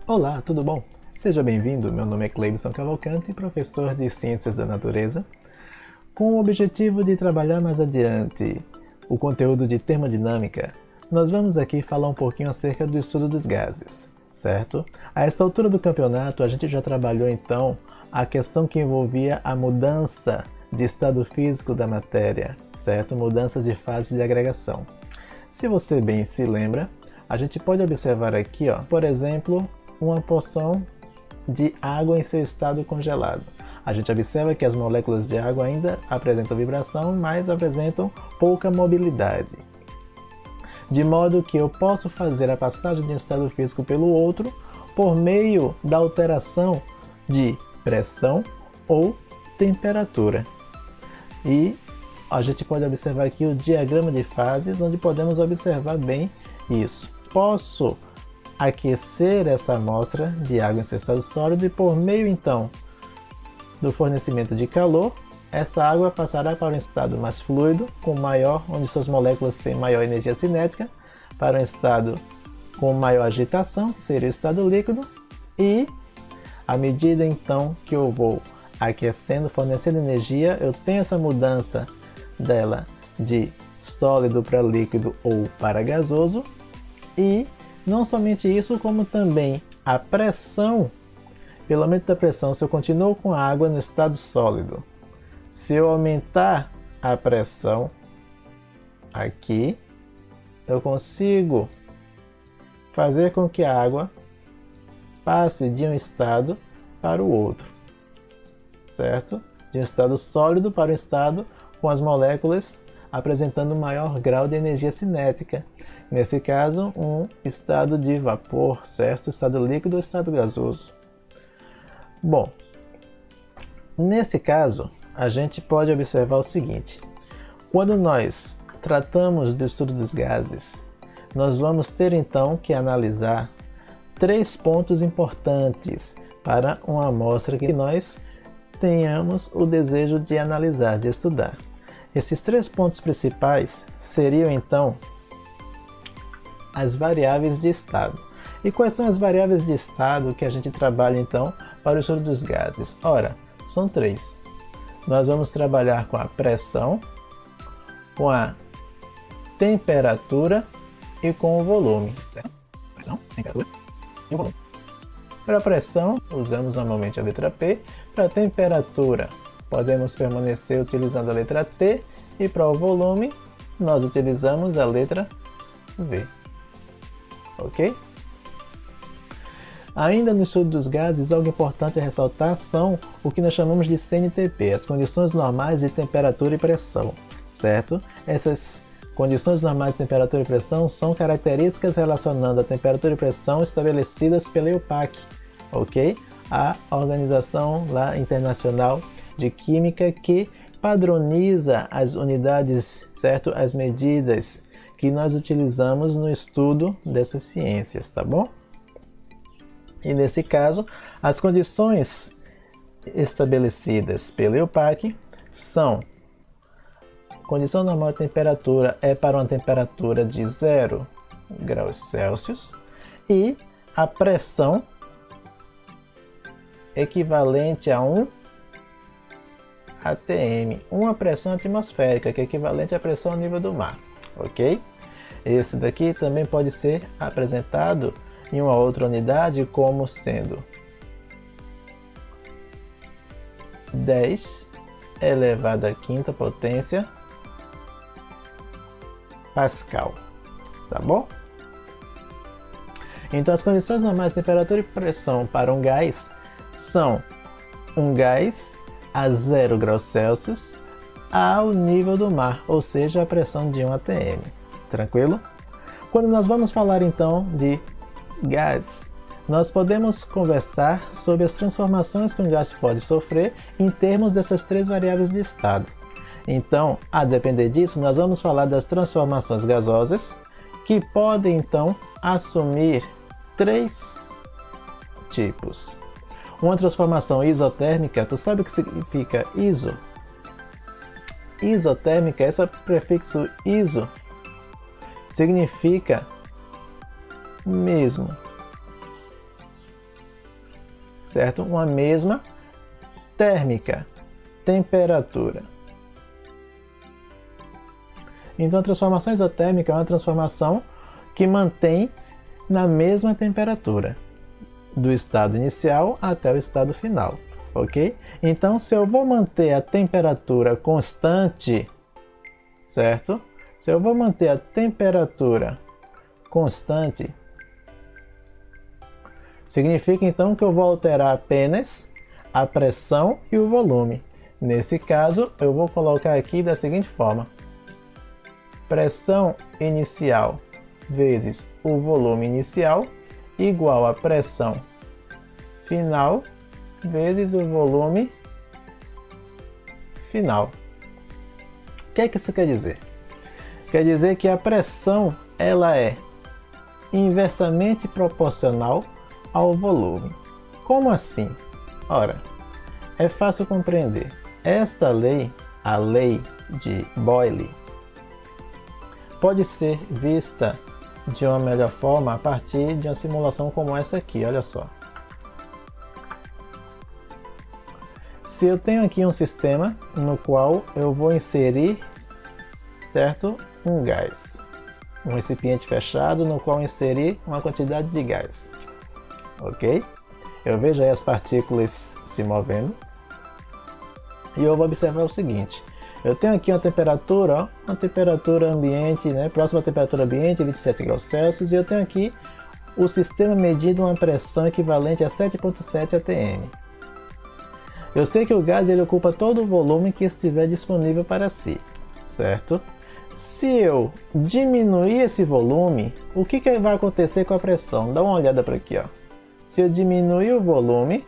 Olá, tudo bom? Seja bem-vindo, meu nome é Cleibson Cavalcante, professor de Ciências da Natureza, com o objetivo de trabalhar mais adiante o conteúdo de termodinâmica. Nós vamos aqui falar um pouquinho acerca do estudo dos gases, certo? A esta altura do campeonato, a gente já trabalhou então a questão que envolvia a mudança de estado físico da matéria, certo? Mudanças de fase de agregação. Se você bem se lembra, a gente pode observar aqui, por exemplo, uma porção de água em seu estado congelado. A gente observa que as moléculas de água ainda apresentam vibração, mas apresentam pouca mobilidade. De modo que eu posso fazer a passagem de um estado físico pelo outro por meio da alteração de pressão ou temperatura. E a gente pode observar aqui o diagrama de fases, onde podemos observar bem isso. Posso aquecer essa amostra de água em seu estado sólido e por meio então do fornecimento de calor, essa água passará para um estado mais fluido, onde suas moléculas têm maior energia cinética, para um estado com maior agitação, que seria o estado líquido, e à medida então que eu vou aquecendo, fornecendo energia, eu tenho essa mudança dela de sólido para líquido ou para gasoso, e não somente isso, como também a pressão, pelo aumento da pressão, se eu continuo com a água no estado sólido, se eu aumentar a pressão aqui, eu consigo fazer com que a água passe de um estado para o outro, certo? De um estado sólido para um estado com as moléculas apresentando maior grau de energia cinética. Nesse caso, um estado de vapor, certo? Estado líquido ou estado gasoso. Bom, nesse caso, a gente pode observar o seguinte. Quando nós tratamos do estudo dos gases, nós vamos ter então que analisar 3 pontos importantes para uma amostra que nós tenhamos o desejo de analisar, de estudar. Esses 3 pontos principais seriam então as variáveis de estado. E quais são as variáveis de estado que a gente trabalha então para o estudo dos gases? Ora, são 3. Nós vamos trabalhar com a pressão, com a temperatura e com o volume. Certo? Pressão, temperatura e o volume. Para a pressão, usamos normalmente a letra P. Para a temperatura, podemos permanecer utilizando a letra T. E para o volume, nós utilizamos a letra V. Ok? Ainda no estudo dos gases, algo importante a ressaltar são o que nós chamamos de CNTP, as condições normais de temperatura e pressão, certo? Essas condições normais de temperatura e pressão são características relacionando a temperatura e pressão estabelecidas pela EUPAC, ok? A organização lá internacional de química que padroniza as unidades, certo? As medidas que nós utilizamos no estudo dessas ciências, tá bom? E nesse caso, as condições estabelecidas pela EUPAC são: condição normal de temperatura é para uma temperatura de 0 graus Celsius e a pressão equivalente a 1 atm, uma pressão atmosférica, que é equivalente à pressão ao nível do mar, ok? Esse daqui também pode ser apresentado em uma outra unidade como sendo 10 elevado à quinta potência Pascal, tá bom? Então as condições normais de temperatura e pressão para um gás são um gás a 0 graus Celsius ao nível do mar, ou seja, a pressão de 1 atm. Tranquilo? Quando nós vamos falar então de gás, nós podemos conversar sobre as transformações que um gás pode sofrer em termos dessas 3 variáveis de estado. Então, a depender disso, nós vamos falar das transformações gasosas, que podem então assumir 3 tipos. Uma transformação isotérmica, tu sabe o que significa iso? Isotérmica, esse prefixo iso significa mesmo. certo? Uma mesma térmica, temperatura. Então a transformação isotérmica é uma transformação que mantém-se na mesma temperatura, do estado inicial até o estado final, ok? Então se eu vou manter a temperatura constante, certo? Se eu vou manter a temperatura constante, significa então que eu vou alterar apenas a pressão e o volume. Nesse caso, eu vou colocar aqui da seguinte forma: pressão inicial vezes o volume inicial igual a pressão final vezes o volume final. O que é que isso quer dizer? Quer dizer que a pressão ela é inversamente proporcional ao volume. Como assim? Ora, é fácil compreender. Esta lei, a lei de Boyle, pode ser vista de uma melhor forma a partir de uma simulação como essa aqui, olha só. Se eu tenho aqui um sistema no qual eu vou inserir, certo, um gás, um recipiente fechado no qual inserir uma quantidade de gás, ok? Eu vejo aí as partículas se movendo e eu vou observar o seguinte: eu tenho aqui uma temperatura, ó, uma temperatura ambiente, né, próxima à temperatura ambiente, 27 graus Celsius, e eu tenho aqui o sistema medindo uma pressão equivalente a 7,7 atm. Eu sei que o gás ele ocupa todo o volume que estiver disponível para si, certo? Se eu diminuir esse volume, o que vai acontecer com a pressão? Dá uma olhada para aqui, ó. Se eu diminuir o volume,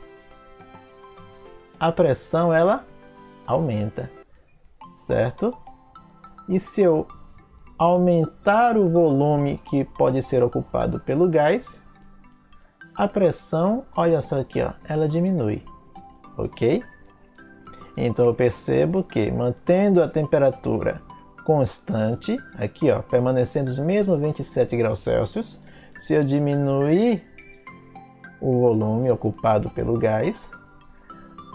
a pressão ela aumenta, certo? E se eu aumentar o volume que pode ser ocupado pelo gás, a pressão, olha só aqui, ó, ela diminui, ok? Então eu percebo que mantendo a temperatura constante, aqui ó, permanecendo os mesmos 27 graus Celsius, se eu diminuir o volume ocupado pelo gás,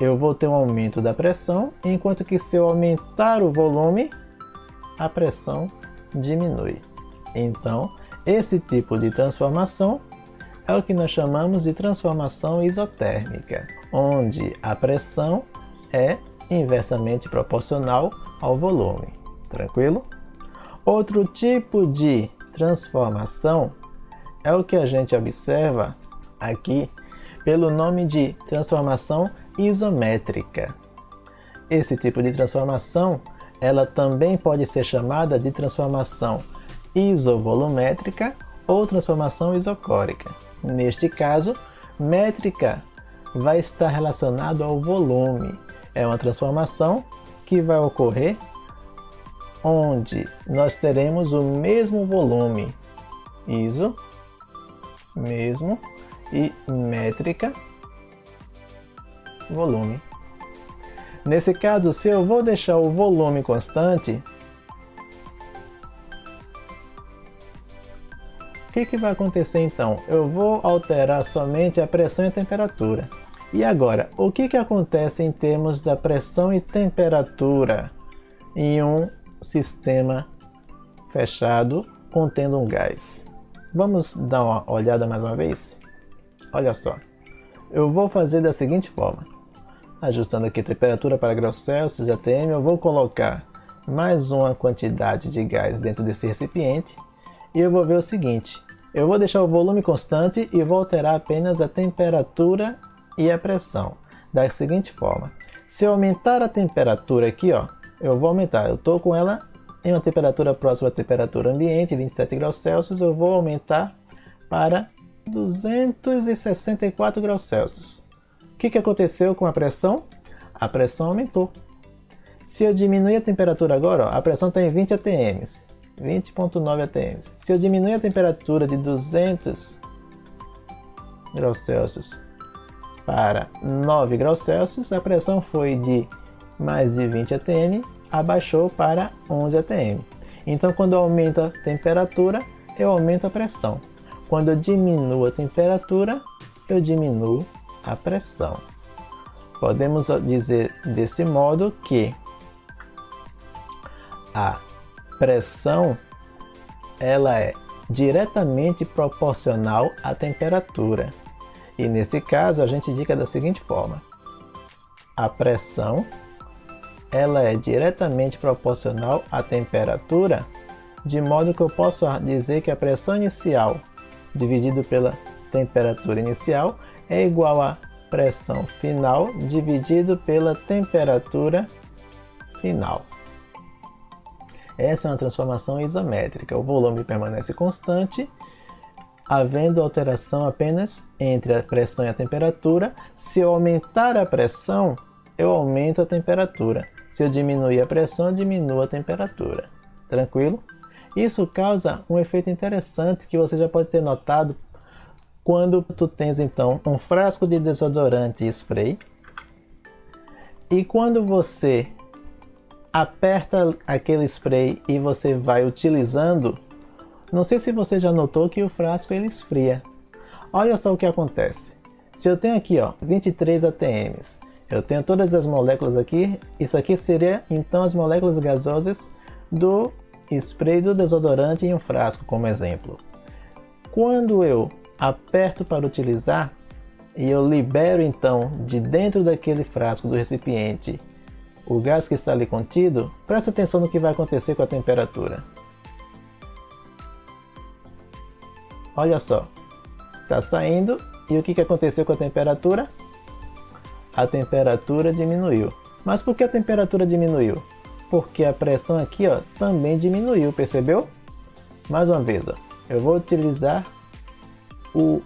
eu vou ter um aumento da pressão, enquanto que se eu aumentar o volume, a pressão diminui. Então, esse tipo de transformação é o que nós chamamos de transformação isotérmica, onde a pressão é inversamente proporcional ao volume. Tranquilo? Outro tipo de transformação é o que a gente observa aqui pelo nome de transformação isométrica. Esse tipo de transformação, ela também pode ser chamada de transformação isovolumétrica ou transformação isocórica. Neste caso, métrica vai estar relacionado ao volume. É uma transformação que vai ocorrer onde nós teremos o mesmo volume, iso, mesmo, e métrica, volume. Nesse caso, se eu vou deixar o volume constante, o que vai acontecer então? Eu vou alterar somente a pressão e a temperatura. E agora, o que acontece em termos da pressão e temperatura em um sistema fechado contendo um gás? Vamos dar uma olhada mais uma vez? Olha só, eu vou fazer da seguinte forma: ajustando aqui a temperatura para graus Celsius, atm, eu vou colocar mais uma quantidade de gás dentro desse recipiente e eu vou ver o seguinte: eu vou deixar o volume constante e vou alterar apenas a temperatura e a pressão da seguinte forma: se eu aumentar a temperatura aqui, ó, eu vou aumentar, eu estou com ela em uma temperatura próxima à temperatura ambiente, 27 graus Celsius, eu vou aumentar para 264 graus Celsius. O que aconteceu com a pressão? A pressão aumentou. Se eu diminuir a temperatura agora, ó, a pressão está em 20 atm, 20,9 atm. Se eu diminuir a temperatura de 200 graus Celsius para 9 graus Celsius, a pressão foi de mais de 20 atm, abaixou para 11 atm. Então, quando eu aumento a temperatura, eu aumento a pressão. Quando eu diminuo a temperatura, eu diminuo a pressão. Podemos dizer deste modo que a pressão ela é diretamente proporcional à temperatura. E nesse caso a gente indica da seguinte forma: a pressão ela é diretamente proporcional à temperatura, de modo que eu posso dizer que a pressão inicial dividido pela temperatura inicial é igual à pressão final dividido pela temperatura final. Essa é uma transformação isométrica. O volume permanece constante, havendo alteração apenas entre a pressão e a temperatura. Se eu aumentar a pressão, eu aumento a temperatura. Se eu diminuir a pressão, eu diminuo a temperatura. Tranquilo? Isso causa um efeito interessante que você já pode ter notado quando tu tens então um frasco de desodorante e spray, e quando você aperta aquele spray e você vai utilizando, não sei se você já notou que o frasco ele esfria. Olha só o que acontece. Se eu tenho aqui 23 atms, eu tenho todas as moléculas aqui, isso aqui seria então as moléculas gasosas do spray do desodorante em um frasco, como exemplo. Quando eu aperto para utilizar e eu libero então de dentro daquele frasco do recipiente o gás que está ali contido, presta atenção no que vai acontecer com a temperatura. Olha só, está saindo e o que aconteceu com a temperatura? A temperatura diminuiu. Mas por que a temperatura diminuiu? Porque a pressão aqui também diminuiu, percebeu? Mais uma vez, eu vou utilizar o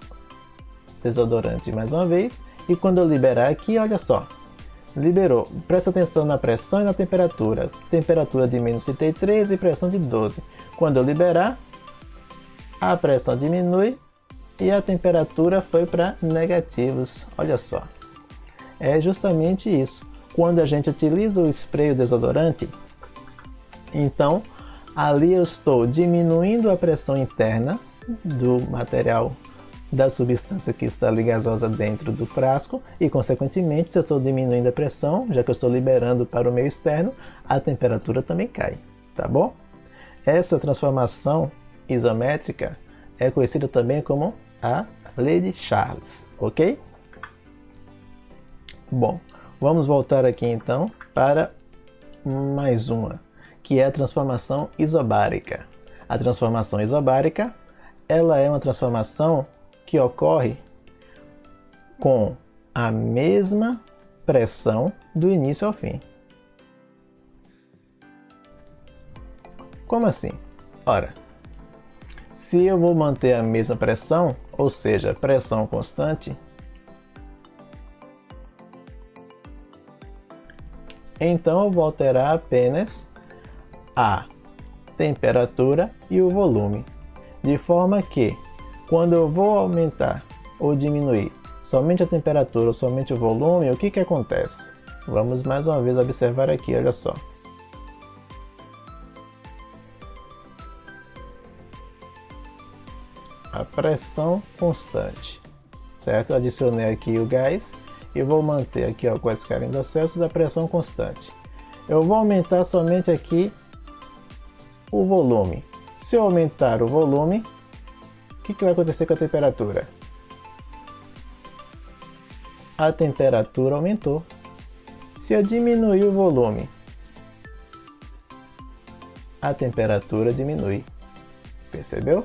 desodorante mais uma vez e quando eu liberar aqui, olha só, liberou. Presta atenção na pressão e na temperatura. Temperatura de menos 33 e pressão de 12. Quando eu liberar, a pressão diminui e a temperatura foi para negativos. Olha só. É justamente isso. Quando a gente utiliza o spray, o desodorante, então ali eu estou diminuindo a pressão interna do material, da substância que está ali gasosa dentro do frasco e, consequentemente, se eu estou diminuindo a pressão, já que eu estou liberando para o meio externo, a temperatura também cai, tá bom? Essa transformação isométrica é conhecida também como a lei de Charles, ok? Bom, vamos voltar aqui então para mais uma, que é a transformação isobárica. A transformação isobárica, ela é uma transformação que ocorre com a mesma pressão do início ao fim. Como assim? Ora, se eu vou manter a mesma pressão, ou seja, pressão constante, então eu vou alterar apenas a temperatura e o volume, de forma que quando eu vou aumentar ou diminuir somente a temperatura ou somente o volume, o que acontece? Vamos mais uma vez observar aqui, olha só. A pressão constante, certo? Adicionei aqui o gás e vou manter aqui com a escala Celsius a pressão constante. Eu vou aumentar somente aqui o volume. Se eu aumentar o volume, o que vai acontecer com a temperatura? A temperatura aumentou. Se eu diminuir o volume, a temperatura diminui. Percebeu?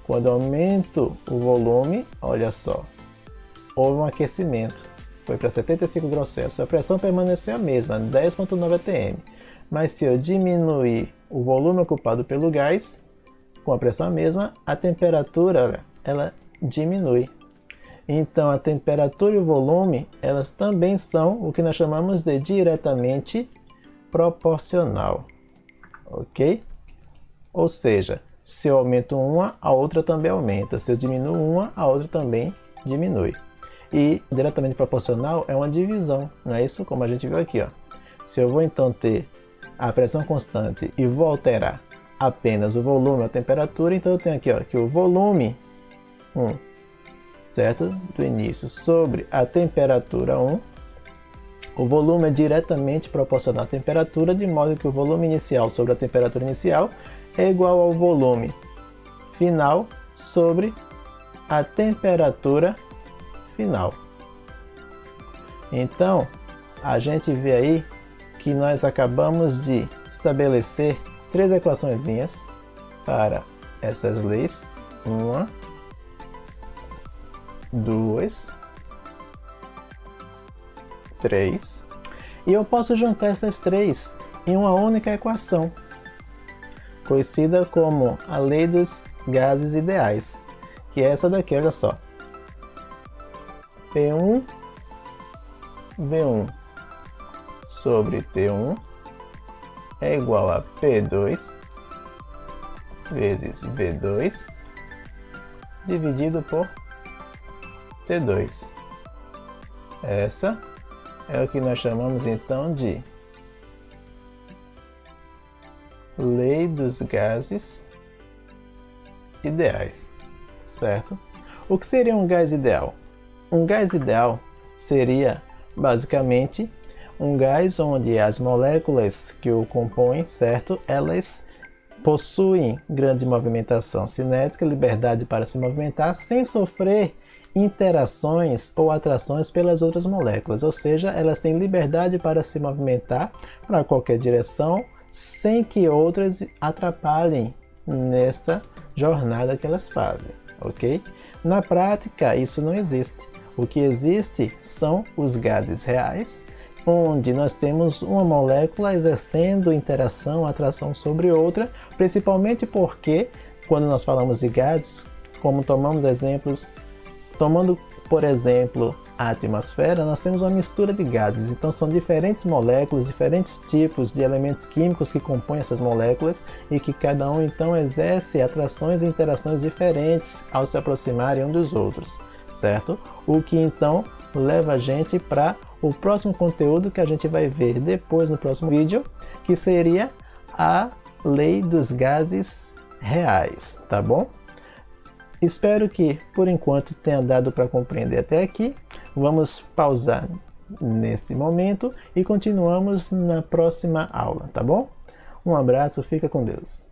Quando eu aumento o volume, olha só, houve um aquecimento. Foi para 75 graus Celsius. A pressão permaneceu a mesma, 10,9 atm. Mas se eu diminuir o volume ocupado pelo gás, com a pressão a mesma, a temperatura ela diminui. Então a temperatura e o volume elas também são o que nós chamamos de diretamente proporcional, ok? Ou seja, se eu aumento uma, a outra também aumenta. Se eu diminuo uma, a outra também diminui. E diretamente proporcional é uma divisão, não é isso? Como a gente viu aqui, Se eu vou então ter a pressão constante e vou alterar apenas o volume ou a temperatura, então eu tenho aqui que o volume certo? Do início sobre a temperatura 1. O volume é diretamente proporcional à temperatura, de modo que o volume inicial sobre a temperatura inicial é igual ao volume final sobre a temperatura final. Então, a gente vê aí que nós acabamos de estabelecer três equaçõezinhas para essas leis. 1, 2, 3. E eu posso juntar essas três em uma única equação, conhecida como a lei dos gases ideais, que é essa daqui, olha só. P1 V1 sobre T1 é igual a P2 vezes V2 dividido por T2. Essa é o que nós chamamos então de lei dos gases ideais, certo? O que seria um gás ideal? Um gás ideal seria basicamente um gás onde as moléculas que o compõem, certo? Elas possuem grande movimentação cinética, liberdade para se movimentar sem sofrer interações ou atrações pelas outras moléculas, ou seja, elas têm liberdade para se movimentar para qualquer direção sem que outras atrapalhem nesta jornada que elas fazem, ok? Na prática, isso não existe. O que existe são os gases reais, onde nós temos uma molécula exercendo interação, atração sobre outra, principalmente porque, quando nós falamos de gases, como tomando por exemplo a atmosfera, nós temos uma mistura de gases, então são diferentes moléculas, diferentes tipos de elementos químicos que compõem essas moléculas e que cada um então exerce atrações e interações diferentes ao se aproximarem um dos outros, certo? O que então leva a gente para o próximo conteúdo que a gente vai ver depois no próximo vídeo, que seria a lei dos gases reais, tá bom? Espero que por enquanto tenha dado para compreender até aqui. Vamos pausar nesse momento e continuamos na próxima aula, tá bom? Um abraço, fica com Deus.